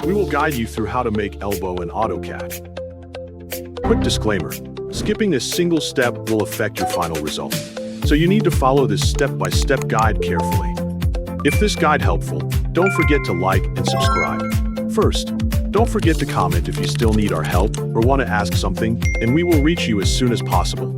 We will guide you through how to make elbow in AutoCAD. Quick disclaimer, skipping this single step will affect your final result. So you need to follow this step-by-step guide carefully. If this guide helpful, don't forget to like and subscribe. First, don't forget to comment if you still need our help or want to ask something, and we will reach you as soon as possible.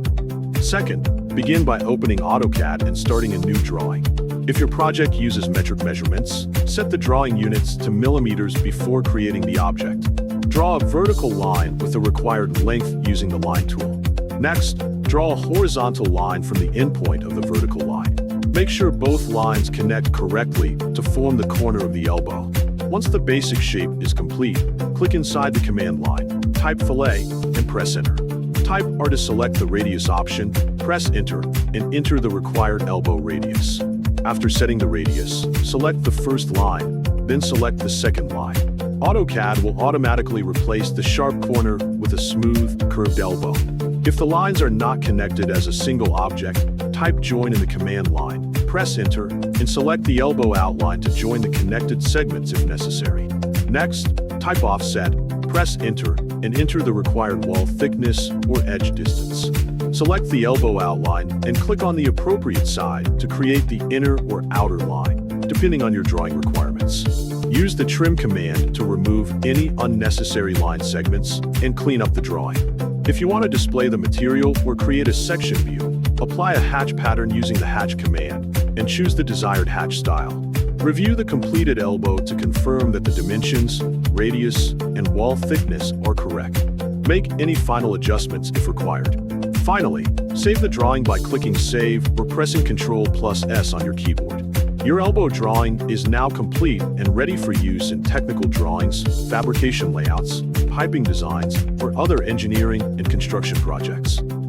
Second, begin by opening AutoCAD and starting a new drawing. If your project uses metric measurements, set the drawing units to millimeters before creating the object. Draw a vertical line with the required length using the line tool. Next, draw a horizontal line from the endpoint of the vertical line. Make sure both lines connect correctly to form the corner of the elbow. Once the basic shape is complete, click inside the command line, type fillet, and press enter. Type R to select the radius option, press enter, and enter the required elbow radius. After setting the radius, select the first line, then select the second line. AutoCAD will automatically replace the sharp corner with a smooth, curved elbow. If the lines are not connected as a single object, type join in the command line, press enter, and select the elbow outline to join the connected segments if necessary. Next, type offset, press enter, and enter the required wall thickness or edge distance. Select the elbow outline and click on the appropriate side to create the inner or outer line, depending on your drawing requirements. Use the trim command to remove any unnecessary line segments and clean up the drawing. If you want to display the material or create a section view, apply a hatch pattern using the hatch command and choose the desired hatch style. Review the completed elbow to confirm that the dimensions, radius, and wall thickness are correct. Make any final adjustments if required. Finally, save the drawing by clicking Save or pressing Ctrl+S on your keyboard. Your elbow drawing is now complete and ready for use in technical drawings, fabrication layouts, piping designs, or other engineering and construction projects.